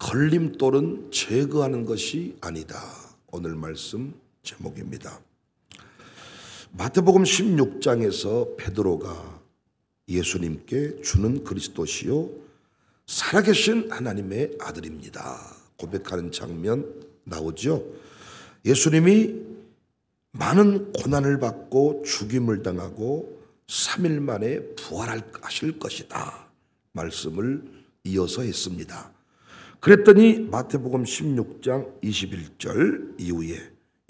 걸림돌은 제거하는 것이 아니다. 오늘 말씀 제목입니다. 마태복음 16장에서 베드로가 예수님께 주는 그리스도시요 살아계신 하나님의 아들입니다 고백하는 장면 나오죠. 예수님이 많은 고난을 받고 죽임을 당하고 3일 만에 부활하실 것이다 말씀을 이어서 했습니다. 그랬더니 마태복음 16장 21절 이후에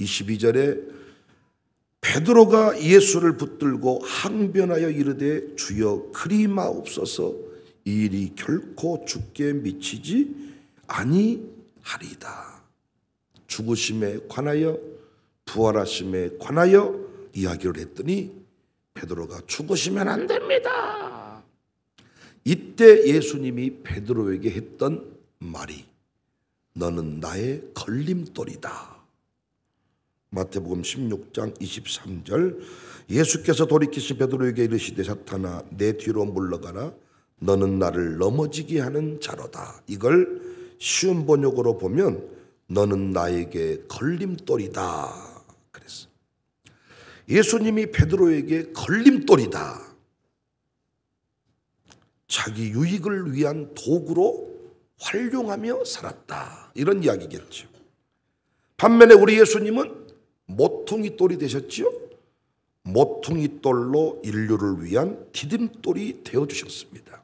22절에 베드로가 예수를 붙들고 항변하여 이르되 주여 그리 마옵소서 이 일이 결코 주께 미치지 아니하리이다. 죽으심에 관하여 부활하심에 관하여 이야기를 했더니 베드로가 죽으시면 안 됩니다. 이때 예수님이 베드로에게 했던 말이 너는 나의 걸림돌이다. 마태복음 16장 23절 예수께서 돌이키신 베드로에게 이르시되 사탄아 내 뒤로 물러가라 너는 나를 넘어지게 하는 자로다. 이걸 쉬운 번역으로 보면 너는 나에게 걸림돌이다 그랬어. 예수님이 베드로에게 걸림돌이다. 자기 유익을 위한 도구로 활용하며 살았다. 이런 이야기겠죠. 반면에 우리 예수님은 모퉁이돌이 되셨지요. 모퉁이돌로 인류를 위한 디딤돌이 되어주셨습니다.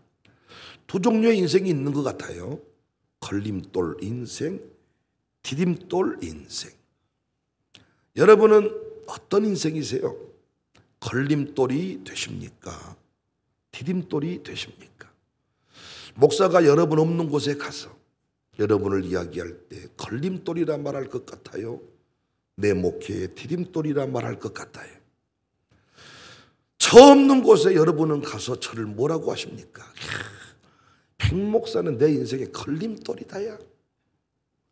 두 종류의 인생이 있는 것 같아요. 걸림돌 인생, 디딤돌 인생. 여러분은 어떤 인생이세요? 걸림돌이 되십니까? 디딤돌이 되십니까? 목사가 여러분 없는 곳에 가서 여러분을 이야기할 때 걸림돌이라 말할 것 같아요? 내 목회에 디딤돌이라 말할 것 같아요? 저 없는 곳에 여러분은 가서 저를 뭐라고 하십니까? 백 목사는 내 인생의 걸림돌이다야.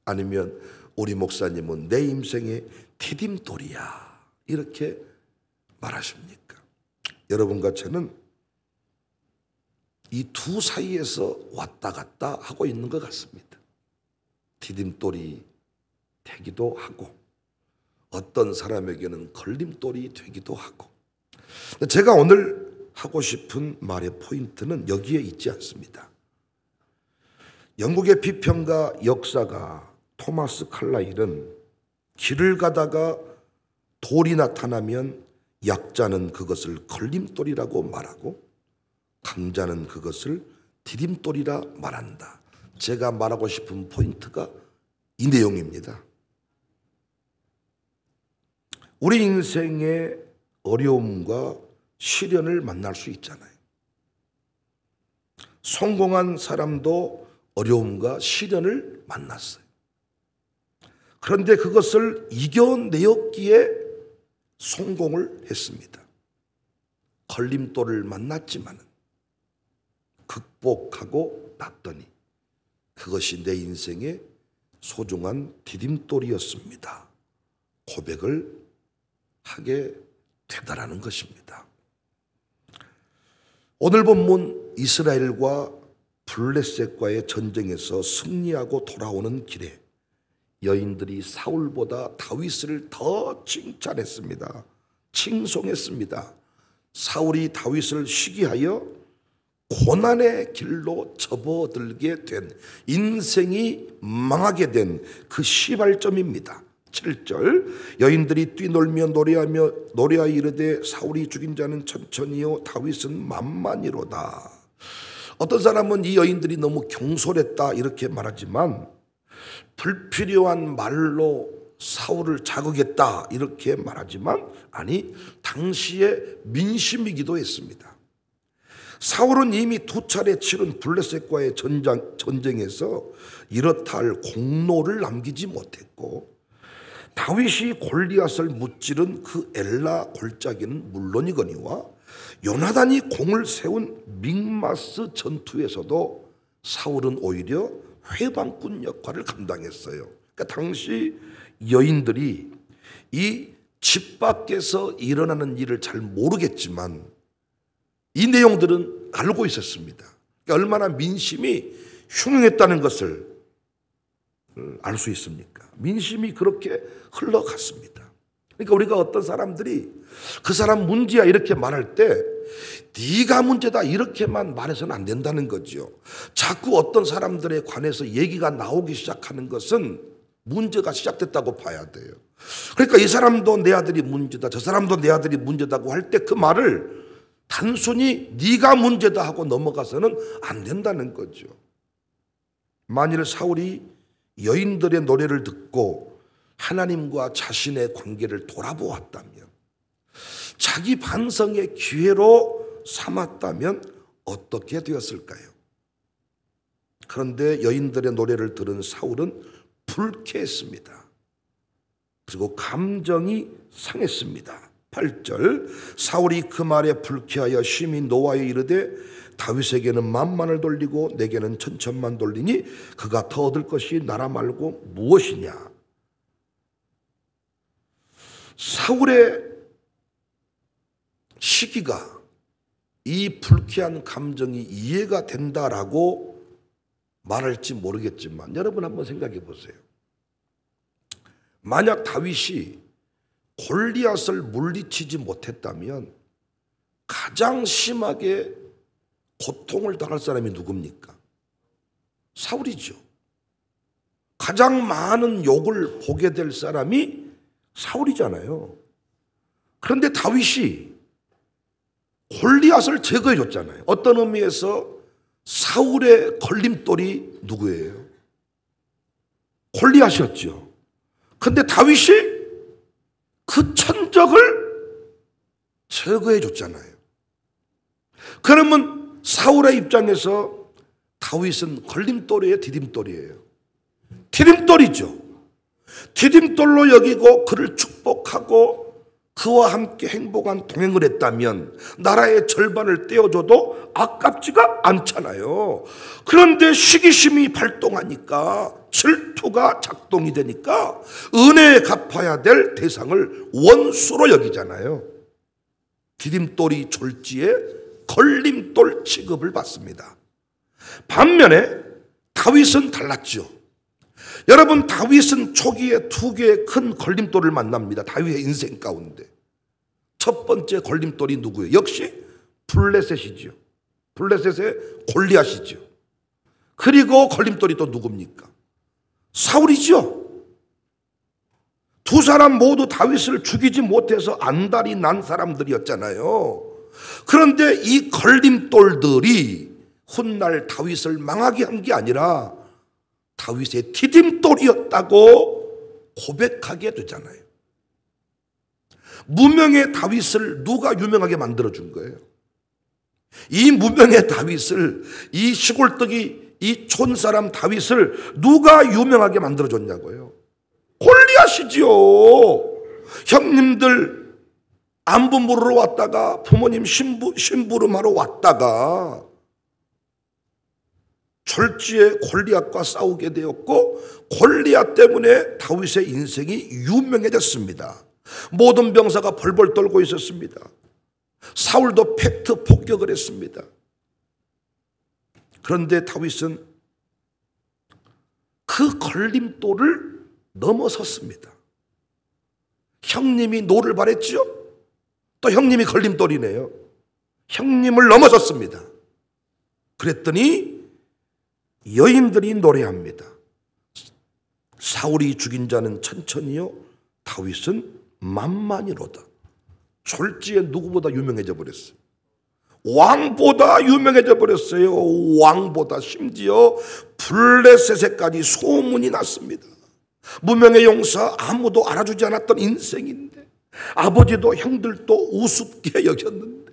아니면 우리 목사님은 내 인생의 디딤돌이야. 이렇게 말하십니까? 여러분과 저는 이 두 사이에서 왔다 갔다 하고 있는 것 같습니다. 디딤돌이 되기도 하고 어떤 사람에게는 걸림돌이 되기도 하고. 제가 오늘 하고 싶은 말의 포인트는 여기에 있지 않습니다. 영국의 비평가 역사가 토마스 칼라일은 길을 가다가 돌이 나타나면 약자는 그것을 걸림돌이라고 말하고 강자는 그것을 디딤돌이라 말한다. 제가 말하고 싶은 포인트가 이 내용입니다. 우리 인생의 어려움과 시련을 만날 수 있잖아요. 성공한 사람도 어려움과 시련을 만났어요. 그런데 그것을 이겨내었기에 성공을 했습니다. 걸림돌을 만났지만 극복하고 났더니 그것이 내 인생의 소중한 디딤돌이었습니다. 고백을 하게 되더라는 것입니다. 오늘 본문 이스라엘과 블레셋과의 전쟁에서 승리하고 돌아오는 길에 여인들이 사울보다 다윗을 더 칭찬했습니다. 칭송했습니다. 사울이 다윗을 시기하여 고난의 길로 접어들게 된, 인생이 망하게 된 그 시발점입니다. 7절 여인들이 뛰놀며 노래하여 이르되 사울이 죽인 자는 천천히요 다윗은 만만이로다. 어떤 사람은 이 여인들이 너무 경솔했다 이렇게 말하지만 불필요한 말로 사울을 자극했다 이렇게 말하지만 아니, 당시의 민심이기도 했습니다. 사울은 이미 두 차례 치른 블레셋과의 전쟁에서 이렇다 할 공로를 남기지 못했고 다윗이 골리앗을 무찌른 그 엘라 골짜기는 물론이거니와 요나단이 공을 세운 믹마스 전투에서도 사울은 오히려 회방꾼 역할을 감당했어요. 그러니까 당시 여인들이 이 집 밖에서 일어나는 일을 잘 모르겠지만 이 내용들은 알고 있었습니다. 그러니까 얼마나 민심이 흉흉했다는 것을 알 수 있습니까? 민심이 그렇게 흘러갔습니다. 그러니까 우리가 어떤 사람들이 그 사람 문제야 이렇게 말할 때 네가 문제다 이렇게만 말해서는 안 된다는 거죠. 자꾸 어떤 사람들에 관해서 얘기가 나오기 시작하는 것은 문제가 시작됐다고 봐야 돼요. 그러니까 이 사람도 내 아들이 문제다, 저 사람도 내 아들이 문제다고 할 때 그 말을 단순히 네가 문제다 하고 넘어가서는 안 된다는 거죠. 만일 사울이 여인들의 노래를 듣고 하나님과 자신의 관계를 돌아보았다면, 자기 반성의 기회로 삼았다면 어떻게 되었을까요? 그런데 여인들의 노래를 들은 사울은 불쾌했습니다. 그리고 감정이 상했습니다. 8절, 사울이 그 말에 불쾌하여 심히 노하여 이르되 다윗에게는 만만을 돌리고 내게는 천천만 돌리니 그가 더 얻을 것이 나라 말고 무엇이냐. 사울의 시기가 이 불쾌한 감정이 이해가 된다라고 말할지 모르겠지만 여러분 한번 생각해 보세요. 만약 다윗이 골리앗을 물리치지 못했다면 가장 심하게 고통을 당할 사람이 누굽니까? 사울이죠. 가장 많은 욕을 보게 될 사람이 사울이잖아요. 그런데 다윗이 골리앗을 제거해 줬잖아요. 어떤 의미에서 사울의 걸림돌이 누구예요? 골리앗이었죠. 그런데 다윗이 그 천적을 제거해 줬잖아요. 그러면 사울의 입장에서 다윗은 걸림돌이에요, 디딤돌이에요? 디딤돌이죠. 디딤돌로 여기고 그를 축복하고 그와 함께 행복한 동행을 했다면 나라의 절반을 떼어줘도 아깝지가 않잖아요. 그런데 시기심이 발동하니까, 질투가 작동이 되니까 은혜에 갚아야 될 대상을 원수로 여기잖아요. 디딤돌이 졸지에 걸림돌 취급을 받습니다. 반면에 다윗은 달랐죠. 여러분, 다윗은 초기에 두 개의 큰 걸림돌을 만납니다. 다윗의 인생 가운데 첫 번째 걸림돌이 누구예요? 역시 블레셋이죠. 블레셋의 골리앗이죠. 그리고 걸림돌이 또 누굽니까? 사울이죠. 두 사람 모두 다윗을 죽이지 못해서 안달이 난 사람들이었잖아요. 그런데 이 걸림돌들이 훗날 다윗을 망하게 한 게 아니라 다윗의 디딤돌이었다고 고백하게 되잖아요. 무명의 다윗을 누가 유명하게 만들어준 거예요? 이 무명의 다윗을, 이 시골떡이 이 촌사람 다윗을 누가 유명하게 만들어줬냐고요? 골리앗이지요. 형님들 안부 물으러 왔다가 부모님 심부름하러 왔다가 졸지에 골리앗과 싸우게 되었고, 골리앗 때문에 다윗의 인생이 유명해졌습니다. 모든 병사가 벌벌 떨고 있었습니다. 사울도 팩트 폭격을 했습니다. 그런데 다윗은 그 걸림돌을 넘어섰습니다. 형님이 노를 바랬죠? 또 형님이 걸림돌이네요. 형님을 넘어섰습니다. 그랬더니 여인들이 노래합니다. 사울이 죽인 자는 천천히요, 다윗은 만만이로다. 졸지에 누구보다 유명해져 버렸어요. 왕보다 유명해져 버렸어요. 왕보다. 심지어 블레셋에까지 소문이 났습니다. 무명의 용사, 아무도 알아주지 않았던 인생인데, 아버지도 형들도 우습게 여겼는데,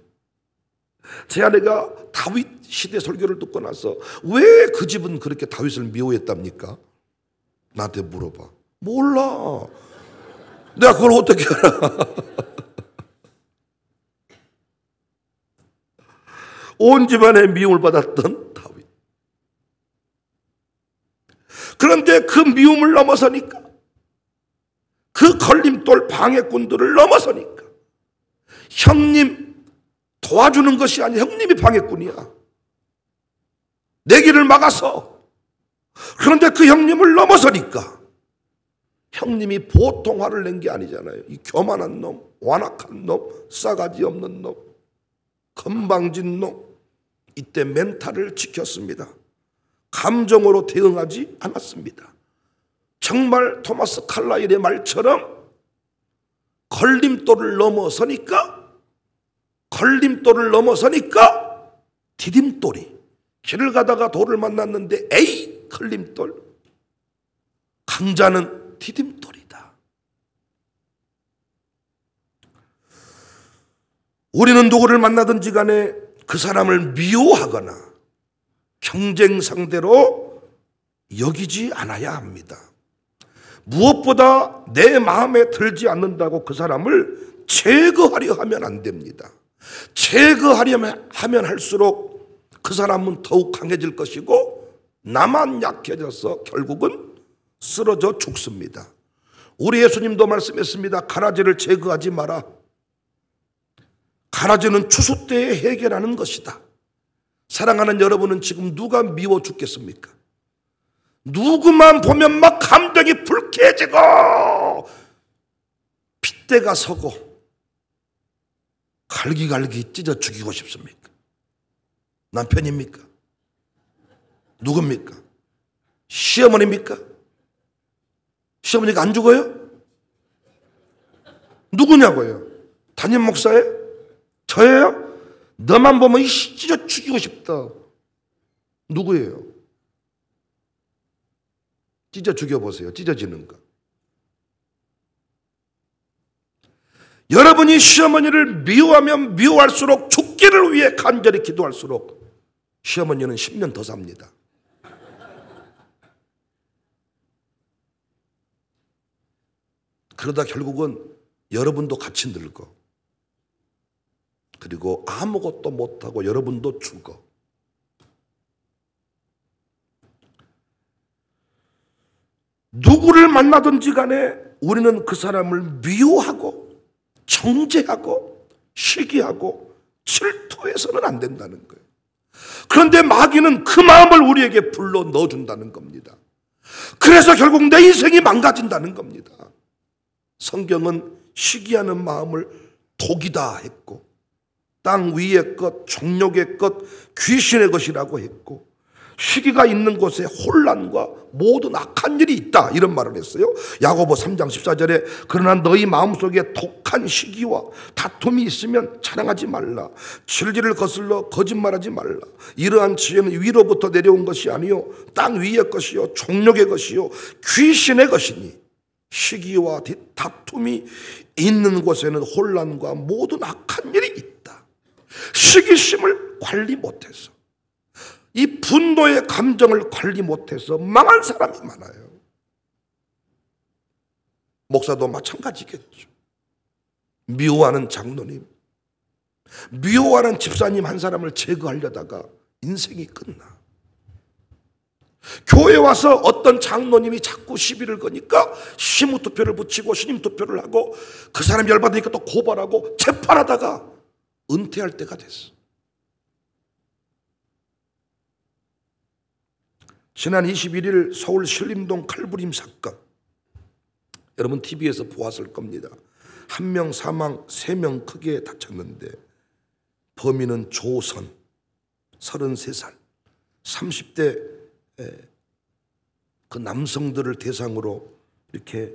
제 아내가 다윗 시대 설교를 듣고 나서 왜 그 집은 그렇게 다윗을 미워했답니까? 나한테 물어봐. 몰라. 내가 그걸 어떻게 알아? 온 집안에 미움을 받았던 다윗. 그런데 그 미움을 넘어서니까, 그 걸림돌 방해꾼들을 넘어서니까, 형님 도와주는 것이 아니라 형님이 방해꾼이야. 내 길을 막아서 그런데 그 형님을 넘어서니까 형님이 보통 화를 낸 게 아니잖아요. 이 교만한 놈, 완악한 놈, 싸가지 없는 놈, 건방진 놈. 이때 멘탈을 지켰습니다. 감정으로 대응하지 않았습니다. 정말 토마스 칼라일의 말처럼 걸림돌을 넘어서니까 디딤돌이, 길을 가다가 돌을 만났는데 에이 걸림돌, 강자는 디딤돌이다. 우리는 누구를 만나든지 간에 그 사람을 미워하거나 경쟁 상대로 여기지 않아야 합니다. 무엇보다 내 마음에 들지 않는다고 그 사람을 제거하려 하면 안 됩니다. 제거하려면 하면 할수록 그 사람은 더욱 강해질 것이고 나만 약해져서 결국은 쓰러져 죽습니다. 우리 예수님도 말씀했습니다. 가라지를 제거하지 마라. 가라지는 추수 때에 해결하는 것이다. 사랑하는 여러분은 지금 누가 미워 죽겠습니까? 누구만 보면 막 감정이 불쾌해지고 핏대가 서고 갈기갈기 찢어 죽이고 싶습니까? 남편입니까? 누굽니까? 시어머니입니까? 시어머니가 안 죽어요? 누구냐고요? 담임 목사예요? 저예요? 너만 보면 찢어 죽이고 싶다. 누구예요? 찢어 죽여보세요. 찢어지는 거. 여러분이 시어머니를 미워하면 미워할수록 죽기를 위해 간절히 기도할수록 시어머니는 10년 더 삽니다. 그러다 결국은 여러분도 같이 늙어. 그리고 아무것도 못하고 여러분도 죽어. 누구를 만나든지 간에 우리는 그 사람을 미워하고 정죄하고 시기하고 질투해서는 안 된다는 거예요. 그런데 마귀는 그 마음을 우리에게 불러 넣어준다는 겁니다. 그래서 결국 내 인생이 망가진다는 겁니다. 성경은 시기하는 마음을 독이다 했고 땅 위의 것, 정욕의 것, 귀신의 것이라고 했고 시기가 있는 곳에 혼란과 모든 악한 일이 있다 이런 말을 했어요. 야고보 3장 14절에 그러나 너희 마음속에 독한 시기와 다툼이 있으면 자랑하지 말라. 진리를 거슬러 거짓말하지 말라. 이러한 지혜는 위로부터 내려온 것이 아니요 땅 위의 것이요 정욕의 것이요 귀신의 것이니 시기와 다툼이 있는 곳에는 혼란과 모든 악한 일이 있다. 시기심을 관리 못해서 이 분노의 감정을 관리 못해서 망한 사람이 많아요. 목사도 마찬가지겠죠. 미워하는 장로님, 미워하는 집사님 한 사람을 제거하려다가 인생이 끝나. 교회 와서 어떤 장로님이 자꾸 시비를 거니까 시무투표를 붙이고 신임투표를 하고 그 사람이 열받으니까 또 고발하고 재판하다가 은퇴할 때가 됐어. 지난 21일 서울 신림동 칼부림 사건, 여러분 TV에서 보았을 겁니다. 1명 사망, 3명 크게 다쳤는데 범인은 조선, 33살, 30대 그 남성들을 대상으로 이렇게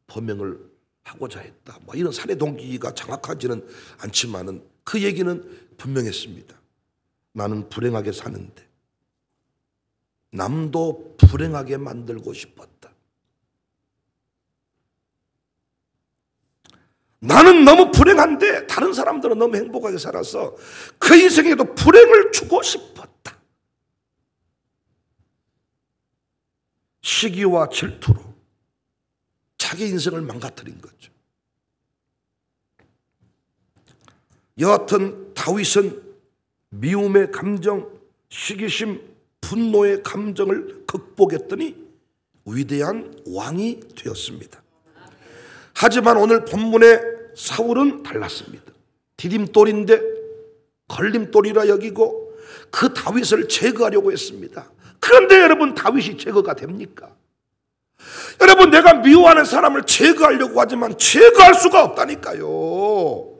범행을 하고자 했다. 이런 살해 동기가 정확하지는 않지만은 그 얘기는 분명했습니다. 나는 불행하게 사는데 남도 불행하게 만들고 싶었다. 나는 너무 불행한데 다른 사람들은 너무 행복하게 살아서 그 인생에도 불행을 주고 싶었다. 시기와 질투로 자기 인생을 망가뜨린 거죠. 여하튼 다윗은 미움의 감정, 시기심, 분노의 감정을 극복했더니 위대한 왕이 되었습니다. 하지만 오늘 본문의 사울은 달랐습니다. 디딤돌인데 걸림돌이라 여기고 그 다윗을 제거하려고 했습니다. 그런데 여러분, 다윗이 제거가 됩니까? 여러분, 내가 미워하는 사람을 제거하려고 하지만 제거할 수가 없다니까요.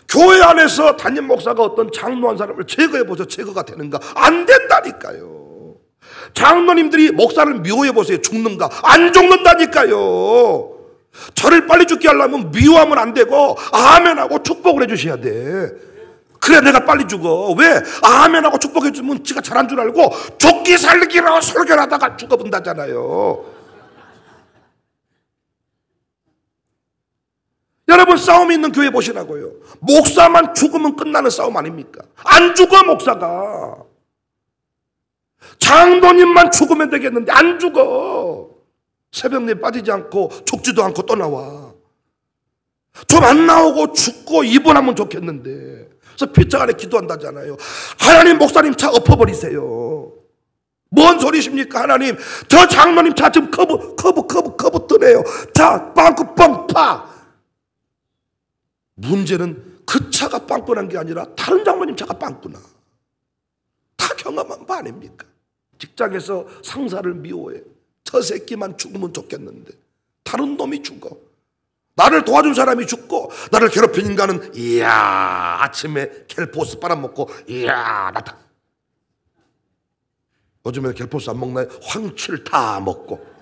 교회 안에서 담임 목사가 어떤 장로 한 사람을 제거해보세요. 제거가 되는가? 안 된다니까요. 장로님들이 목사를 미워해보세요. 죽는가? 안 죽는다니까요. 저를 빨리 죽게 하려면 미워하면 안 되고 아멘하고 축복을 해주셔야 돼. 그래 내가 빨리 죽어. 왜? 아멘하고 축복해주면 지가 잘한 줄 알고 죽기 살기로 설교를 하다가 죽어본다잖아요. 여러분, 싸움이 있는 교회 보시라고요. 목사만 죽으면 끝나는 싸움 아닙니까? 안 죽어 목사가. 장로님만 죽으면 되겠는데 안 죽어. 새벽에 빠지지 않고 죽지도 않고 또 나와. 좀 안 나오고 죽고 입원하면 좋겠는데. 그래서 피차간에 기도한다잖아요. 하나님, 목사님 차 엎어버리세요. 뭔 소리십니까? 하나님, 저 장로님 차 지금 커브 뜨네요. 자, 빵꾸 뻥파. 문제는 그 차가 빵꾸난 게 아니라 다른 장로님 차가 빵꾸나. 다 경험한 바 아닙니까? 직장에서 상사를 미워해. 저 새끼만 죽으면 좋겠는데 다른 놈이 죽어. 나를 도와준 사람이 죽고 나를 괴롭힌 인간은 이야 아침에 갤포스 빨아먹고 이야 나타. 요즘에 갤포스 안 먹나요? 황칠 다 먹고.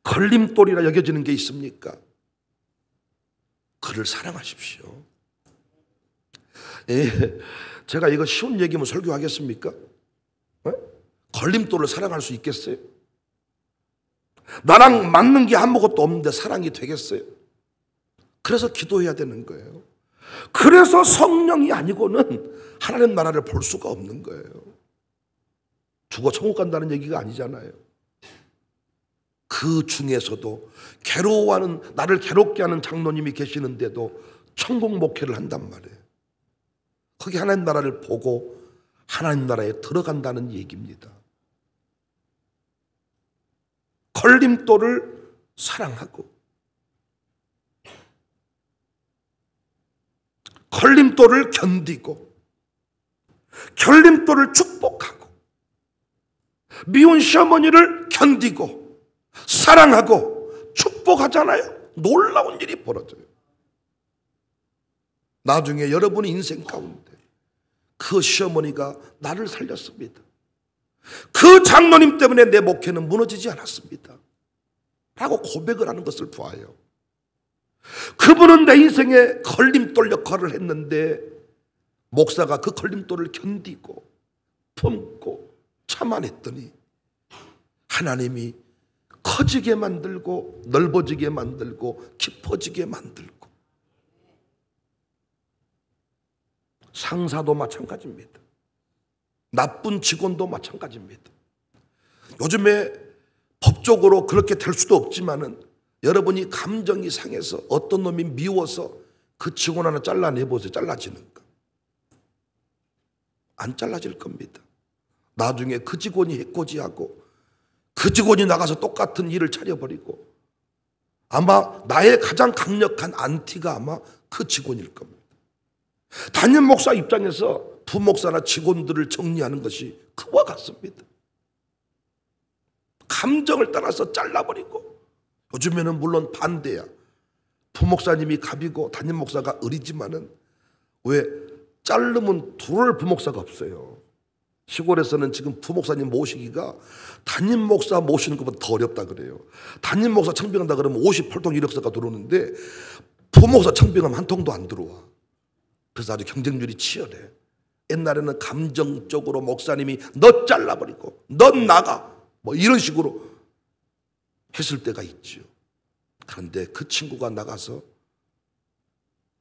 걸림돌이라 여겨지는 게 있습니까? 그를 사랑하십시오. 예, 제가 이거 쉬운 얘기면 설교하겠습니까? 걸림돌을 사랑할 수 있겠어요? 나랑 맞는 게 아무것도 없는데 사랑이 되겠어요? 그래서 기도해야 되는 거예요. 그래서 성령이 아니고는 하나님 나라를 볼 수가 없는 거예요. 죽어 천국 간다는 얘기가 아니잖아요. 그 중에서도 괴로워하는, 나를 괴롭게 하는 장로님이 계시는데도 천국 목회를 한단 말이에요. 거기 하나님 나라를 보고 하나님 나라에 들어간다는 얘기입니다. 걸림돌을 사랑하고 걸림돌을 견디고 걸림돌을 축복하고 미운 시어머니를 견디고 사랑하고 축복하잖아요. 놀라운 일이 벌어져요. 나중에 여러분의 인생 가운데 그 시어머니가 나를 살렸습니다. 그 장로님 때문에 내 목회는 무너지지 않았습니다 라고 고백을 하는 것을 보아요. 그분은 내 인생에 걸림돌 역할을 했는데 목사가 그 걸림돌을 견디고 품고 참아냈더니 하나님이 커지게 만들고 넓어지게 만들고 깊어지게 만들고. 상사도 마찬가지입니다. 나쁜 직원도 마찬가지입니다. 요즘에 법적으로 그렇게 될 수도 없지만은 여러분이 감정이 상해서 어떤 놈이 미워서 그 직원 하나 잘라내보세요. 잘라지는가? 안 잘라질 겁니다. 나중에 그 직원이 해코지하고 그 직원이 나가서 똑같은 일을 차려버리고 아마 나의 가장 강력한 안티가 아마 그 직원일 겁니다. 담임 목사 입장에서 부목사나 직원들을 정리하는 것이 그와 같습니다. 감정을 따라서 잘라버리고. 요즘에는 물론 반대야. 부목사님이 갑이고 담임 목사가 을이지만은 왜 자르면 둘 부목사가 없어요. 시골에서는 지금 부목사님 모시기가 담임 목사 모시는 것보다 더 어렵다 그래요. 담임 목사 청빙한다 그러면 58통 이력서가 들어오는데 부목사 청빙하면 한 통도 안 들어와. 그래서 아주 경쟁률이 치열해. 옛날에는 감정적으로 목사님이 너 잘라버리고 너 나가 뭐 이런 식으로 했을 때가 있죠. 그런데 그 친구가 나가서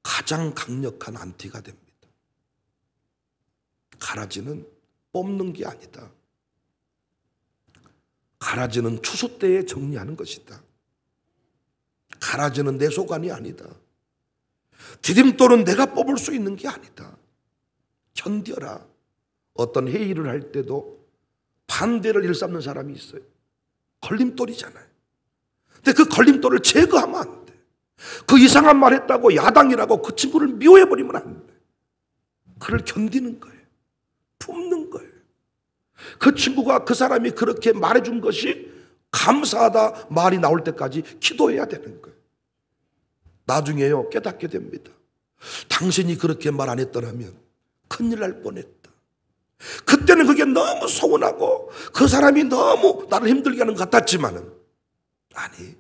가장 강력한 안티가 됩니다. 가라지는 뽑는 게 아니다. 가라지는 추수 때에 정리하는 것이다. 가라지는 내 소관이 아니다. 디딤돌은 내가 뽑을 수 있는 게 아니다. 견뎌라. 어떤 회의를 할 때도 반대를 일삼는 사람이 있어요. 걸림돌이잖아요. 근데 그 걸림돌을 제거하면 안 돼. 그 이상한 말 했다고 야당이라고 그 친구를 미워해버리면 안 돼. 그를 견디는 거예요. 품는 거예요. 그 친구가 그 사람이 그렇게 말해준 것이 감사하다 말이 나올 때까지 기도해야 되는 거예요. 나중에요 깨닫게 됩니다. 당신이 그렇게 말 안 했더라면 큰일 날 뻔했다. 그때는 그게 너무 서운하고 그 사람이 너무 나를 힘들게 하는 것 같았지만은 아니,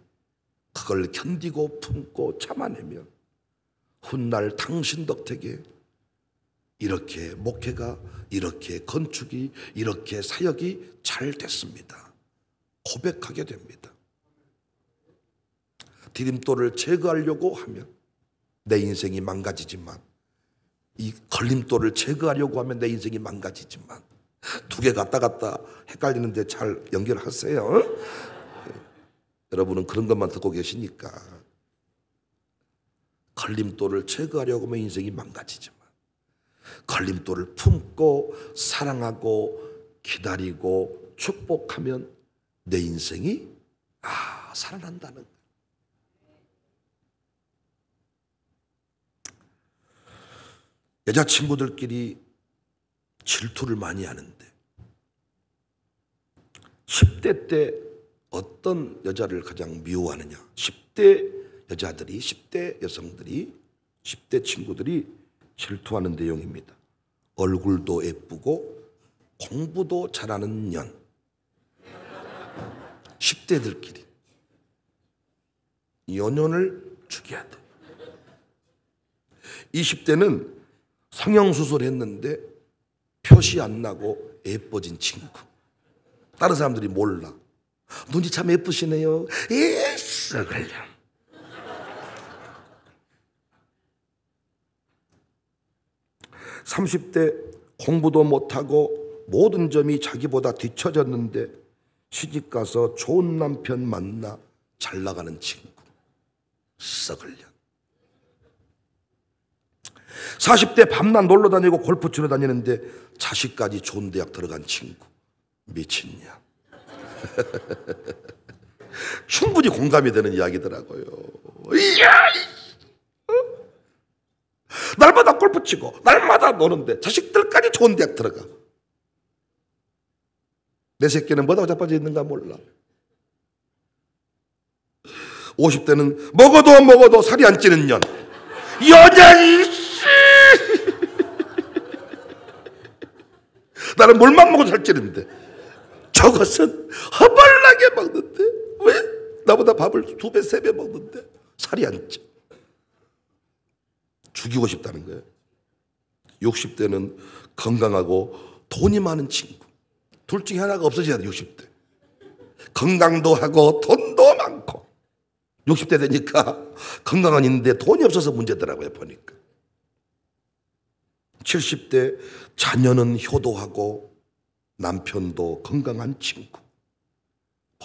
그걸 견디고 품고 참아내면 훗날 당신 덕택에 이렇게 목회가, 이렇게 건축이, 이렇게 사역이 잘 됐습니다. 고백하게 됩니다. 디딤돌을 제거하려고 하면 내 인생이 망가지지만, 이 걸림돌을 제거하려고 하면 내 인생이 망가지지만, 두 개 갔다 갔다 헷갈리는데 잘 연결하세요. 여러분은 그런 것만 듣고 계시니까 걸림돌을 제거하려고 하면 인생이 망가지지만, 걸림돌을 품고 사랑하고 기다리고 축복하면 내 인생이 살아난다는 거예요. 여자친구들끼리 질투를 많이 하는데 10대 때 어떤 여자를 가장 미워하느냐? 10대 여자들이, 10대 여성들이, 10대 친구들이 질투하는 내용입니다. 얼굴도 예쁘고 공부도 잘하는 년. 10대들끼리 연연을 죽여야 돼. 20대는 성형수술 했는데 표시 안 나고 예뻐진 친구. 다른 사람들이 몰라. 눈이 참 예쁘시네요. 썩을려. 30대 공부도 못하고 모든 점이 자기보다 뒤처졌는데 시집가서 좋은 남편 만나 잘 나가는 친구. 썩을려. 40대 밤낮 놀러 다니고 골프 치러 다니는데 자식까지 좋은 대학 들어간 친구. 미친년. 충분히 공감이 되는 이야기더라고요. 이야! 날마다 골프 치고 날마다 노는데 자식들까지 좋은 대학 들어가. 내 새끼는 뭐다가 자빠져 있는가 몰라. 50대는 먹어도 살이 안 찌는 년. 여자이 나는 물만 먹어도 살 찌는데 저것은 허벌나게 먹는데 왜 나보다 밥을 2배 3배 먹는데 살이 안 쪄. 죽이고 싶다는 거예요. 60대는 건강하고 돈이 많은 친구. 둘 중에 하나가 없어져야 돼. 60대 건강도 하고 돈도 많고. 60대 되니까 건강은 있는데 돈이 없어서 문제더라고요 보니까. 70대 자녀는 효도하고 남편도 건강한 친구.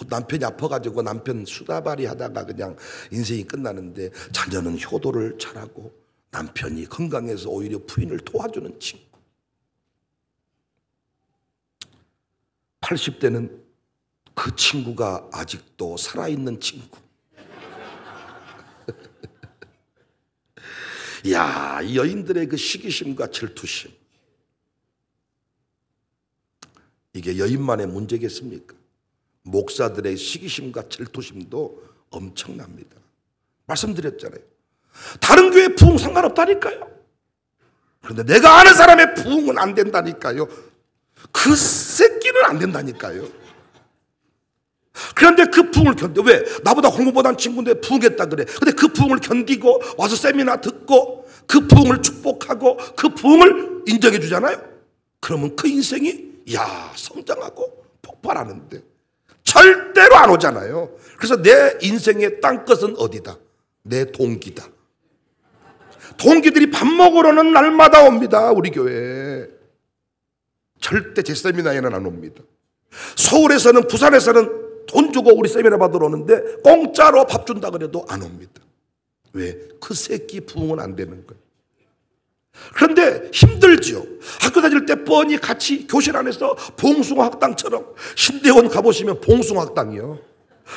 남편이 아파가지고 남편 수다발이 하다가 그냥 인생이 끝나는데 자녀는 효도를 잘하고 남편이 건강해서 오히려 부인을 도와주는 친구. 80대는 그 친구가 아직도 살아있는 친구. 이야, 이 여인들의 그 시기심과 질투심, 이게 여인만의 문제겠습니까? 목사들의 시기심과 질투심도 엄청납니다. 말씀드렸잖아요. 다른 교회 부흥 상관없다니까요. 그런데 내가 아는 사람의 부흥은 안 된다니까요. 그 새끼는 안 된다니까요. 그런데 그 부흥을 견뎌. 왜? 나보다 공부 못한 친구인데 부흥했다 그래. 근데 그 부흥을 견디고 와서 세미나 듣고 그 부흥을 축복하고 그 부흥을 인정해 주잖아요. 그러면 그 인생이 성장하고 폭발하는데 절대로 안 오잖아요. 그래서 내 인생의 땅끝은 어디다? 내 동기다. 동기들이 밥 먹으러는 날마다 옵니다. 우리 교회에. 절대 제 세미나에는 안 옵니다. 서울에서는, 부산에서는 돈 주고 우리 세미나 받으러 오는데 공짜로 밥 준다 그래도 안 옵니다. 왜? 그 새끼 부흥은 안 되는 거예요. 그런데 힘들죠. 학교 다닐 때 뻔히 같이 교실 안에서 봉숭아 학당처럼, 신대원 가보시면 봉숭아 학당이요.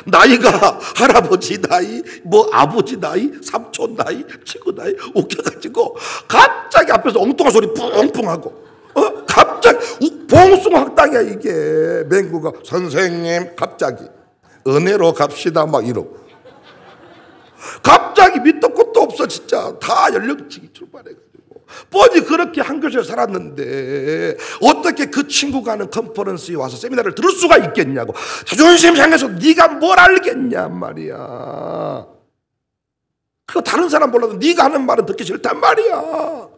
나이가 할아버지 나이, 뭐 아버지 나이, 삼촌 나이, 친구 나이 웃겨가지고 갑자기 앞에서 엉뚱한 소리 뿡뿡하고, 갑자기 봉숭아학당이야 이게. 맹구가 선생님 갑자기 은혜로 갑시다 막 이러고, 갑자기 밑도 끝도 없어. 진짜 다 연령직이 출발해가지고 뻔히 그렇게 한 교실에 살았는데 어떻게 그 친구가 하는 컨퍼런스에 와서 세미나를 들을 수가 있겠냐고. 자존심 상해서 네가 뭘 알겠냐 말이야. 그거 다른 사람 몰라도 네가 하는 말은 듣기 싫단 말이야.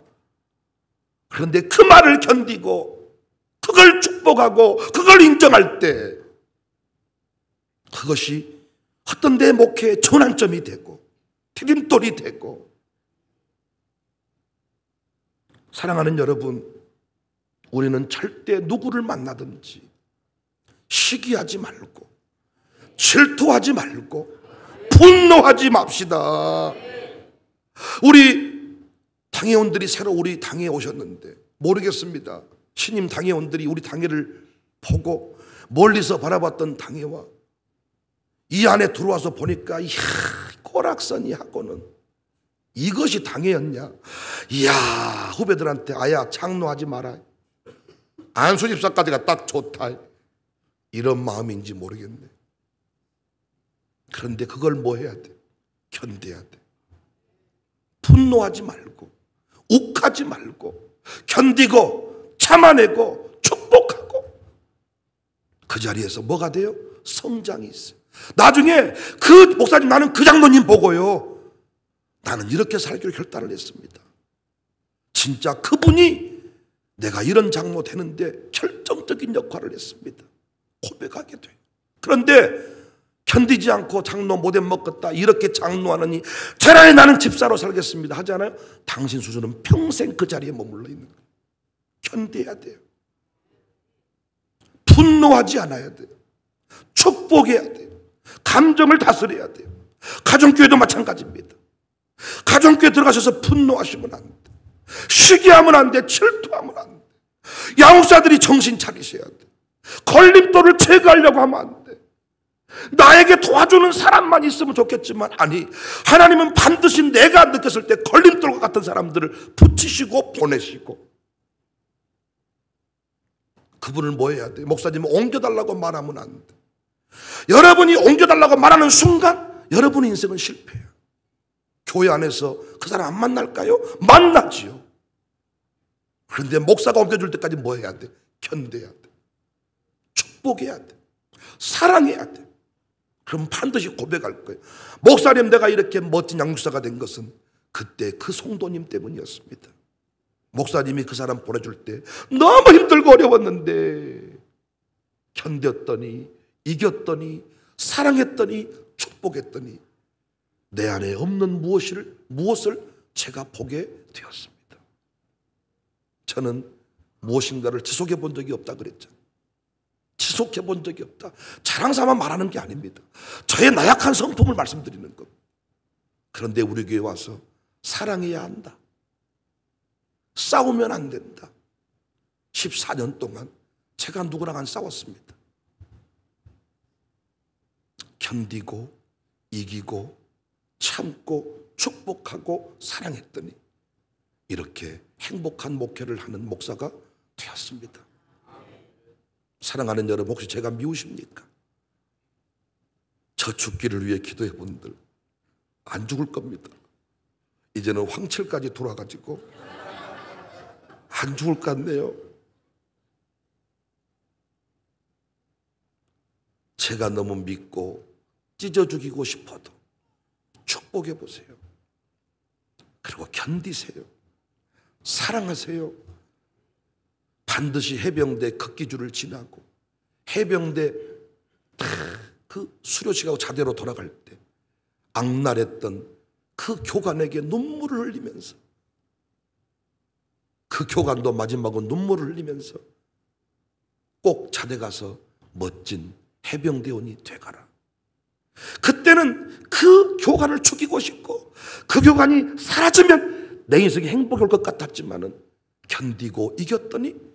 그런데 그 말을 견디고 그걸 축복하고 그걸 인정할 때 그것이 어떤 내 목회의 전환점이 되고 디딤돌이 되고. 사랑하는 여러분, 우리는 절대 누구를 만나든지 시기하지 말고 질투하지 말고 분노하지 맙시다. 우리 당회원들이 새로 우리 당회에 오셨는데 모르겠습니다. 신임 당회원들이 우리 당회를 보고 멀리서 바라봤던 당회와 이 안에 들어와서 보니까 이야, 꼬락서니 하고는 이것이 당회였냐. 이야, 후배들한테 아야 창노하지 마라, 안수집사까지가 딱 좋다, 이런 마음인지 모르겠네. 그런데 그걸 뭐 해야 돼? 견뎌야 돼. 분노하지 말고 욱하지 말고 견디고 참아내고 축복하고 그 자리에서 뭐가 돼요? 성장이 있어요. 나중에 그 목사님, 나는 그 장로님 보고요, 나는 이렇게 살기로 결단을 했습니다. 진짜 그분이 내가 이런 장로 되는데 결정적인 역할을 했습니다. 고백하게 돼요. 그런데 견디지 않고 장로 못해 먹겠다, 이렇게 장로하느니 차라리 나는 집사로 살겠습니다 하잖아요. 당신 수준은 평생 그 자리에 머물러 있는 거예요. 견뎌야 돼요. 분노하지 않아야 돼요. 축복해야 돼요. 감정을 다스려야 돼요. 가정교회도 마찬가지입니다. 가정교회 들어가셔서 분노하시면 안 돼. 시기하면 안 돼. 질투하면 안 돼. 양육사들이 정신 차리셔야 돼. 걸림돌을 제거하려고 하면 안 돼. 나에게 도와주는 사람만 있으면 좋겠지만, 아니, 하나님은 반드시 내가 느꼈을 때 걸림돌과 같은 사람들을 붙이시고 보내시고. 그분을 뭐 해야 돼? 목사님은 옮겨달라고 말하면 안 돼. 여러분이 옮겨달라고 말하는 순간 여러분의 인생은 실패해요. 교회 안에서 그 사람 안 만날까요? 만나지요. 그런데 목사가 옮겨줄 때까지 뭐 해야 돼? 견뎌야 돼. 축복해야 돼. 사랑해야 돼. 그럼 반드시 고백할 거예요. 목사님, 내가 이렇게 멋진 양육사가 된 것은 그때 그 성도님 때문이었습니다. 목사님이 그 사람 보내줄 때 너무 힘들고 어려웠는데 견뎠더니, 이겼더니, 사랑했더니, 축복했더니 내 안에 없는 무엇을 제가 보게 되었습니다. 저는 무엇인가를 지속해 본 적이 없다 그랬잖아요. 지속해 본 적이 없다. 자랑삼아 말하는 게 아닙니다. 저의 나약한 성품을 말씀드리는 겁니다. 그런데 우리 교회 와서 사랑해야 한다. 싸우면 안 된다. 14년 동안 제가 누구랑 안 싸웠습니다. 견디고 이기고 참고 축복하고 사랑했더니 이렇게 행복한 목회를 하는 목사가 되었습니다. 사랑하는 여러분, 혹시 제가 미우십니까? 저 죽기를 위해 기도해 본들 안 죽을 겁니다. 이제는 황철까지 돌아가지고 안 죽을 것 같네요. 제가 너무 믿고 찢어 죽이고 싶어도 축복해 보세요. 그리고 견디세요. 사랑하세요. 반드시 해병대 극기주를 지나고 해병대 그 수료식하고 자대로 돌아갈 때 악랄했던 그 교관에게 눈물을 흘리면서, 그 교관도 마지막으로 눈물을 흘리면서 꼭 자대 가서 멋진 해병대원이 돼가라. 그때는 그 교관을 죽이고 싶고 그 교관이 사라지면 내 인생이 행복일 것 같았지만은 견디고 이겼더니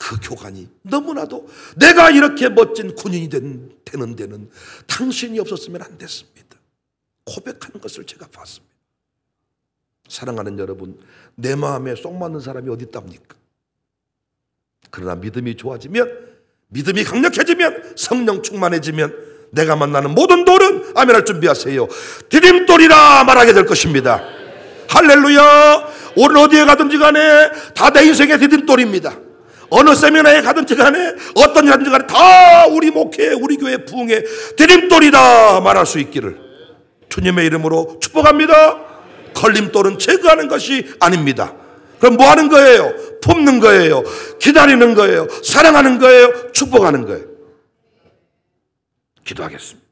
그 교관이 너무나도 내가 이렇게 멋진 군인이 되는 데는 당신이 없었으면 안 됐습니다. 고백하는 것을 제가 봤습니다. 사랑하는 여러분, 내 마음에 쏙 맞는 사람이 어디 있답니까? 그러나 믿음이 좋아지면, 믿음이 강력해지면, 성령 충만해지면 내가 만나는 모든 돌은 아멘할 준비하세요. 디딤돌이라 말하게 될 것입니다. 할렐루야. 오늘 어디에 가든지 간에 다 내 인생의 디딤돌입니다. 어느 세미나에 가든지 간에 어떤 일 하든지 간에 다 우리 목회, 우리 교회 부흥의 디딤돌이다 말할 수 있기를 주님의 이름으로 축복합니다. 걸림돌은 제거하는 것이 아닙니다. 그럼 뭐 하는 거예요? 품는 거예요. 기다리는 거예요. 사랑하는 거예요. 축복하는 거예요. 기도하겠습니다.